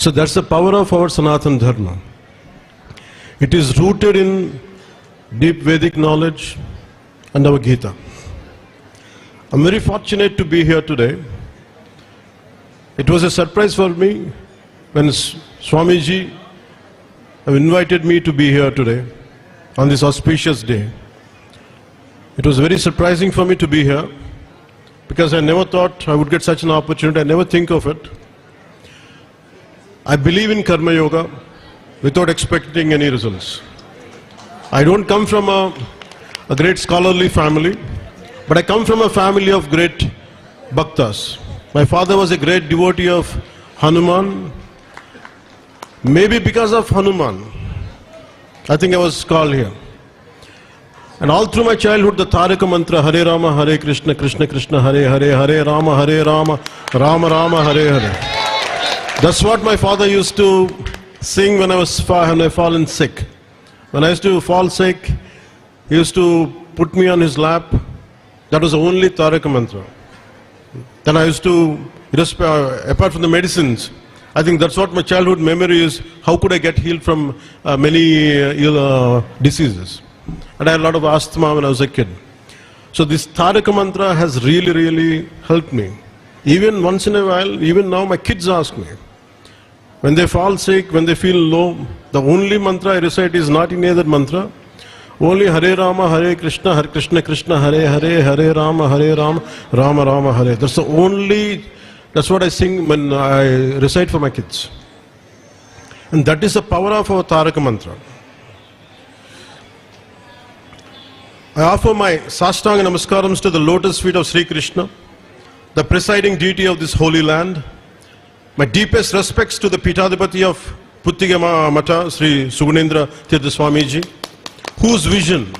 So that's the power of our Sanatana Dharma. It is rooted in deep Vedic knowledge and our Gita. I'm very fortunate to be here today. It was a surprise for me when Swamiji invited me to be here today on this auspicious day. It was very surprising for me to be here because I never thought I would get such an opportunity. I never think of it. I believe in Karma Yoga without expecting any results. I don't come from a great scholarly family, but I come from a family of great bhaktas. My father was a great devotee of Hanuman. Maybe because of Hanuman, I think I was called here. And all through my childhood, the Taraka mantra, Hare Rama, Hare Krishna, Krishna Krishna, Hare Hare, Hare Rama, Hare Rama, Rama Rama, Hare Hare. That's what my father used to sing when I fallen sick. When I used to fall sick, he used to put me on his lap. That was the only Taraka mantra. Then I used to, apart from the medicines, I think that's what my childhood memory is. How could I get healed from many diseases? And I had a lot of asthma when I was a kid. So this Taraka mantra has really helped me. Even once in a while, even now my kids ask me. When they fall sick, when they feel low, the only mantra I recite is not any other mantra. Only Hare Rama, Hare Krishna, Krishna, Hare Hare, Hare Rama, Rama Rama, Hare. That's what I sing when I recite for my kids. And that is the power of our Taraka mantra. I offer my Sastanga Namaskarams to the lotus feet of Sri Krishna, the presiding deity of this holy land. My deepest respects to the Pitadipati of Puttege Mata, Sri Sugunendra Tirtha Swamiji, whose vision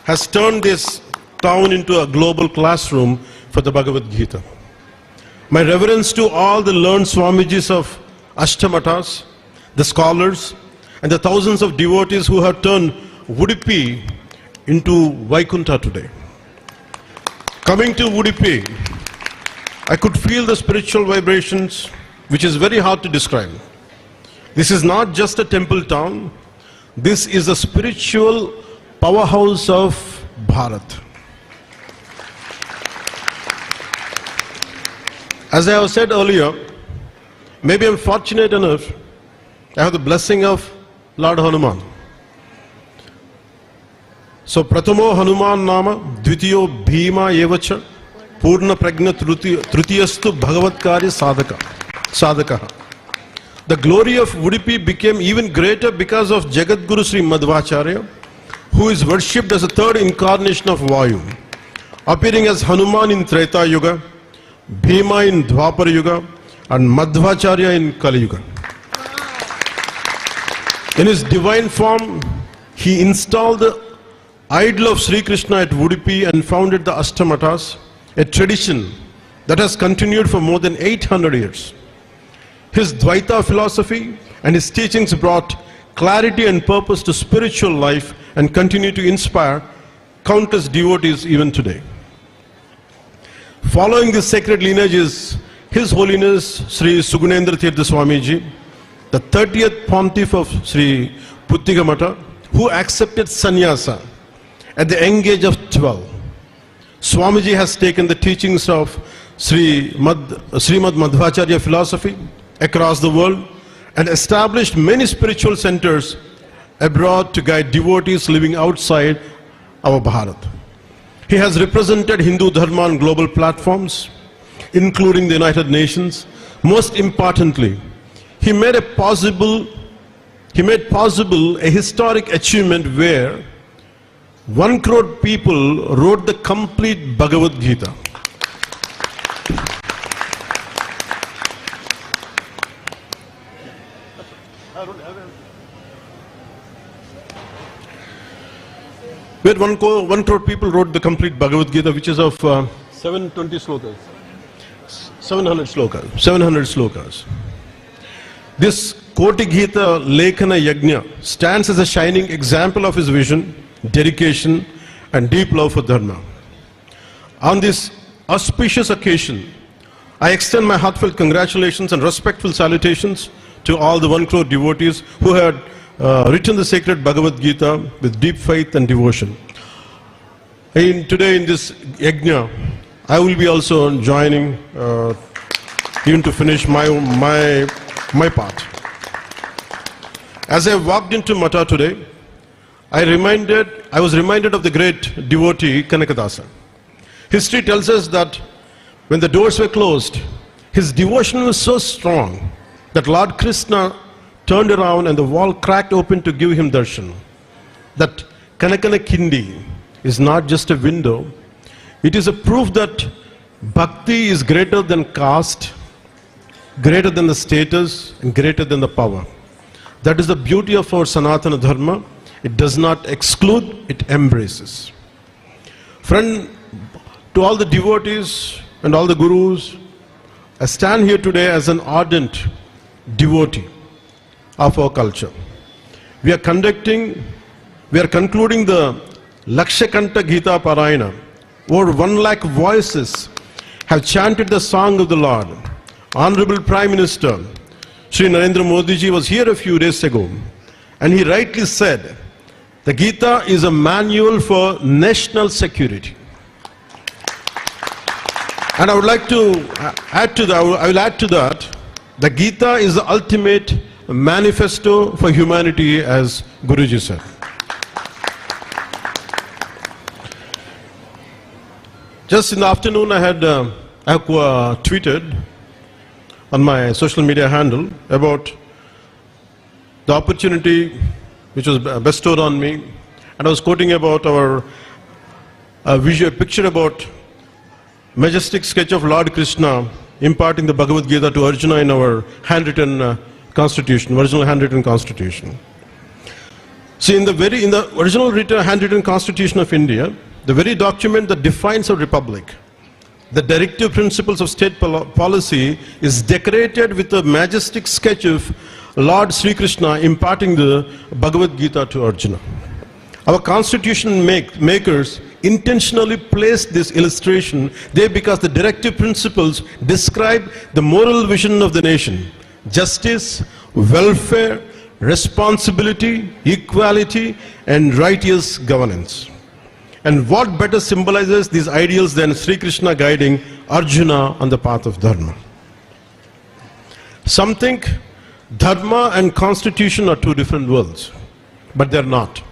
has turned this town into a global classroom for the Bhagavad Gita. My reverence to all the learned Swamijis of Ashtamatas, the scholars, and the thousands of devotees who have turned Udupi into Vaikuntha today. Coming to Udupi, I could feel the spiritual vibrations, which is very hard to describe. This is not just a temple town. This is a spiritual powerhouse of Bharat. As I have said earlier, maybe I'm fortunate enough, I have the blessing of Lord Hanuman. So, Pratamo Hanuman Nama, Dvitiyo Bhima Yevacha, Purna Pragna Trutiyastu Bhagavad Karya Sadhaka. The glory of Udupi became even greater because of Jagadguru Sri Madhvacharya, who is worshipped as a third incarnation of Vayu, appearing as Hanuman in Treta Yuga, Bhima in Dwapara Yuga, and Madhvacharya in Kali Yuga. In his divine form, he installed the idol of Sri Krishna at Udupi and founded the Ashtamatas, a tradition that has continued for more than 800 years. His Dvaita philosophy and his teachings brought clarity and purpose to spiritual life and continue to inspire countless devotees even today. Following this sacred lineage is His Holiness Sri Sugunendra Tirtha Swamiji, the 30th Pontiff of Sri Puttege Mata, who accepted sannyasa at the young age of 12. Swamiji has taken the teachings of Srimad Madhvacharya philosophy across the world and established many spiritual centers abroad to guide devotees living outside our Bharat. He has represented Hindu Dharma on global platforms, including the United Nations. Most importantly, he made possible a historic achievement where 1 crore people wrote the complete Bhagavad Gita. Where 1 crore people wrote the complete Bhagavad Gita, which is of 720 slokas. 700 slokas. This Koti Gita Lekhana Yajna stands as a shining example of his vision, dedication, and deep love for Dharma. On this auspicious occasion, I extend my heartfelt congratulations and respectful salutations to all the 1 crore devotees who had written the sacred Bhagavad Gita with deep faith and devotion. Today in this yajna, I will be also joining even to finish my part. As I walked into Mata today, I was reminded of the great devotee Kanakadasa. History tells us that when the doors were closed, his devotion was so strong that Lord Krishna turned around and the wall cracked open to give him darshan. That Kanakana Kindi is not just a window, it is a proof that bhakti is greater than caste, greater than the status, and greater than the power. That is the beauty of our Sanatana Dharma. It does not exclude, it embraces. Friend, to all the devotees and all the gurus, I stand here today as an ardent devotee of our culture. We are concluding the Lakshakanta Gita Parayana. Over 1 lakh voices have chanted the song of the Lord. Honorable Prime Minister Shri Narendra Modi ji was here a few days ago, and he rightly said, the Gita is a manual for national security. And I would like to add to that, the Gita is the ultimate manifesto for humanity, as Guruji said. Just in the afternoon, I have tweeted on my social media handle about the opportunity which was bestowed on me, and I was quoting about our visual picture about majestic sketch of Lord Krishna imparting the Bhagavad Gita to Arjuna in our handwritten constitution, original handwritten constitution. See, in the original handwritten constitution of India, the very document that defines our republic, the directive principles of state policy, is decorated with a majestic sketch of Lord Sri Krishna imparting the Bhagavad Gita to Arjuna. Our constitution makers intentionally placed this illustration there because the directive principles describe the moral vision of the nation: justice, welfare, responsibility, equality, and righteous governance. And what better symbolizes these ideals than Sri Krishna guiding Arjuna on the path of Dharma? Some think Dharma and constitution are two different worlds, but they're not.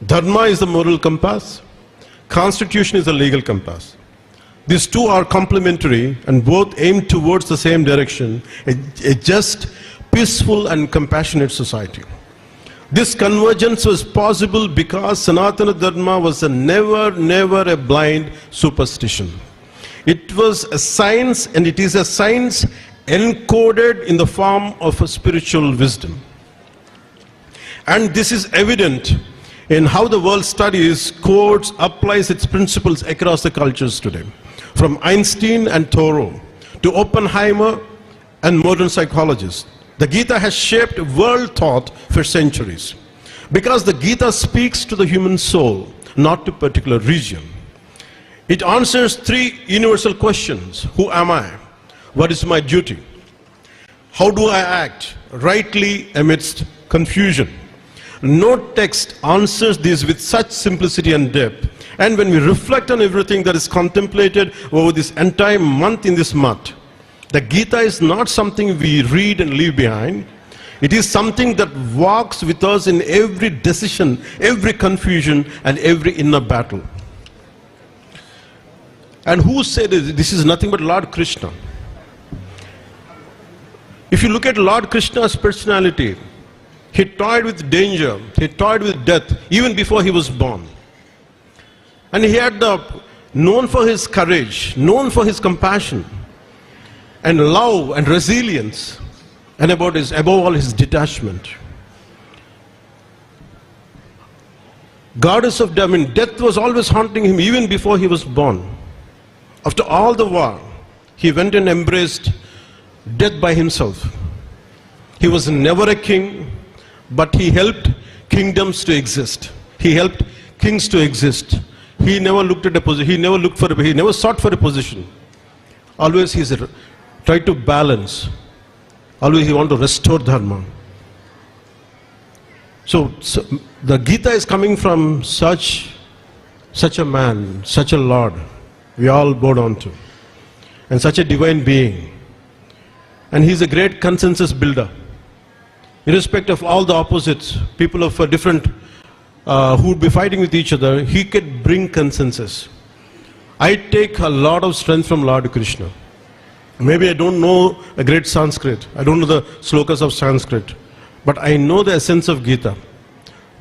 Dharma is the moral compass, constitution is the legal compass. These two are complementary and both aim towards the same direction, a just, peaceful and compassionate society. This convergence was possible because Sanatana Dharma was never a blind superstition. It was a science, and it is a science encoded in the form of a spiritual wisdom. And this is evident in how the world studies, codes, applies its principles across the cultures today. From Einstein and Thoreau to Oppenheimer and modern psychologists, the Gita has shaped world thought for centuries. Because the Gita speaks to the human soul, not to a particular region. It answers 3 universal questions. Who am I? What is my duty? How do I act rightly amidst confusion? No text answers these with such simplicity and depth. And when we reflect on everything that is contemplated over this entire month in this month, the Gita is not something we read and leave behind. It is something that walks with us in every decision, every confusion, and every inner battle. And who said it? This is nothing but Lord Krishna. If you look at Lord Krishna's personality, he toyed with danger, he toyed with death even before he was born. And he had known for his courage, known for his compassion, and love and resilience, and above all his detachment. Goddess of death, death was always haunting him even before he was born. After all the war, he went and embraced death by himself. He was never a king, but he helped kingdoms to exist. He helped kings to exist. He never looked at a position. He never sought for a position. Always he tried to balance Always he wants to restore dharma. So the Gita is coming from such a man, such a Lord, we all bow down to, and such a divine being. And he's a great consensus builder. Irrespective of all the opposites, people of different, who would be fighting with each other, he could bring consensus. I take a lot of strength from Lord Krishna. Maybe I don't know a great Sanskrit, I don't know the slokas of Sanskrit, but I know the essence of Gita.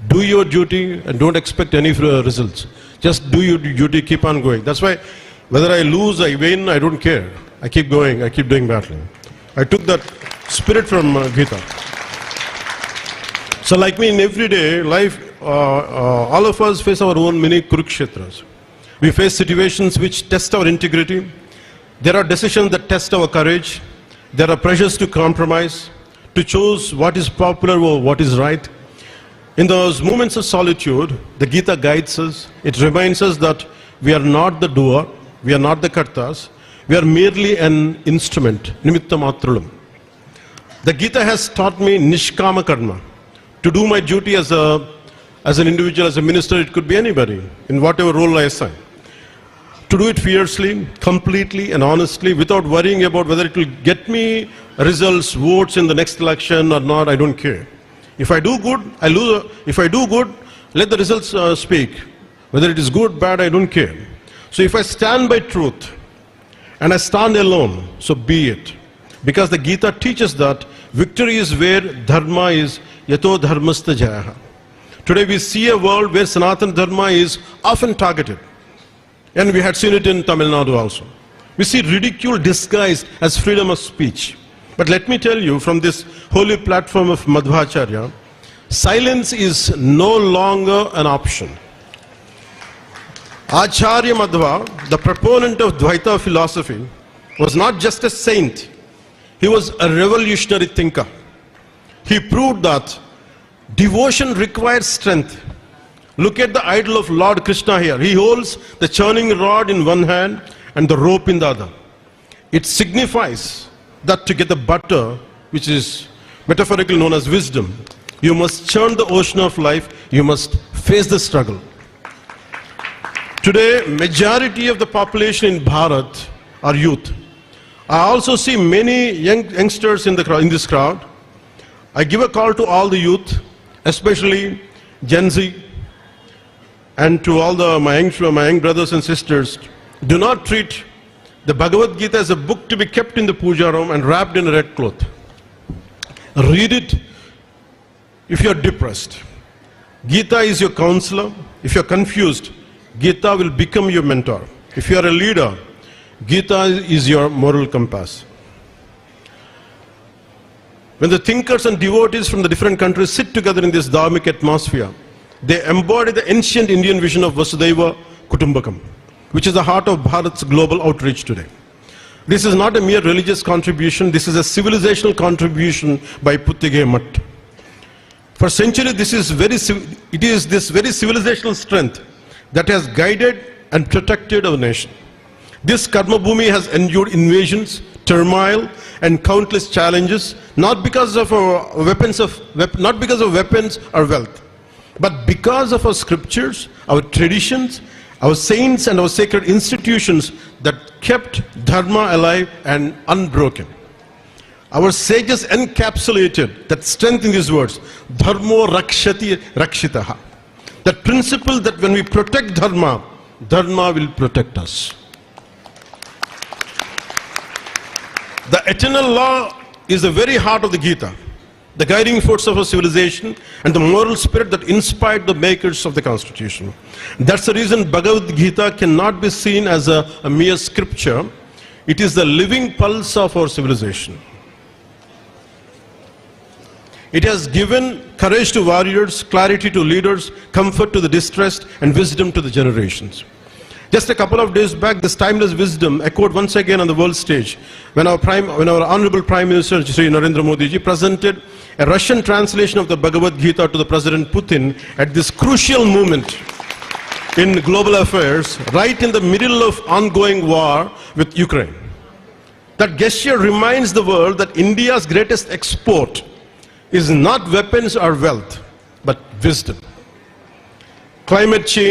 Do your duty and don't expect any results. Just do your duty, keep on going. That's why whether I lose, I win, I don't care. I keep going, I keep doing battling. I took that spirit from Gita. So like me in everyday life, all of us face our own mini Kurukshetras. We face situations which test our integrity. There are decisions that test our courage. There are pressures to compromise, to choose what is popular or what is right. In those moments of solitude, the Gita guides us. It reminds us that we are not the doer, we are not the kartas, we are merely an instrument, nimitta matrulam. The Gita has taught me nishkama karma, to do my duty as an individual, as a minister, it could be anybody, in whatever role I assign. To do it fiercely, completely and honestly, without worrying about whether it will get me results, votes in the next election or not, I don't care. If I do good, I lose. If I do good, let the results speak. Whether it is good, bad, I don't care. So if I stand by truth and I stand alone, so be it. Because the Gita teaches that victory is where dharma is, yato dharmastha jayaha. Today we see a world where Sanatana Dharma is often targeted. And we had seen it in Tamil Nadu also. We see ridicule disguised as freedom of speech. But let me tell you, from this holy platform of Madhvacharya, silence is no longer an option. Acharya Madhva, the proponent of Dvaita philosophy, was not just a saint, he was a revolutionary thinker. He proved that devotion requires strength. Look at the idol of Lord Krishna here. He holds the churning rod in one hand and the rope in the other. It signifies that to get the butter, which is metaphorically known as wisdom, you must churn the ocean of life, you must face the struggle. Today, majority of the population in Bharat are youth. I also see many youngsters in this crowd. I give a call to all the youth, especially Gen Z, and to all my young brothers and sisters. Do not treat the Bhagavad Gita as a book to be kept in the puja room and wrapped in a red cloth. Read it if you are depressed. Gita is your counselor. If you are confused, Gita will become your mentor. If you are a leader, Gita is your moral compass. When the thinkers and devotees from the different countries sit together in this dharmic atmosphere, they embody the ancient Indian vision of Vasudhaiva Kutumbakam, which is the heart of Bharat's global outreach today. This is not a mere religious contribution, this is a civilizational contribution by Puttege Mutt. For centuries, it is this very civilizational strength that has guided and protected our nation. This Karma Bhumi has endured invasions, turmoil, and countless challenges, not because of weapons or wealth, but because of our scriptures, our traditions, our saints and our sacred institutions that kept Dharma alive and unbroken. Our sages encapsulated that strength in these words, Dharmo Rakshati Rakshitaha. That principle that when we protect Dharma, Dharma will protect us. The eternal law is the very heart of the Gita, the guiding force of our civilization and the moral spirit that inspired the makers of the constitution. That's the reason Bhagavad Gita cannot be seen as a mere scripture. It is the living pulse of our civilization. It has given courage to warriors, clarity to leaders, comfort to the distressed, and wisdom to the generations. Just a couple of days back, this timeless wisdom echoed once again on the world stage when our Honorable Prime Minister Shri Narendra Modi ji presented a Russian translation of the Bhagavad Gita to the President Putin at this crucial moment in global affairs, right in the middle of ongoing war with Ukraine. That gesture reminds the world that India's greatest export is not weapons or wealth, but wisdom. Climate change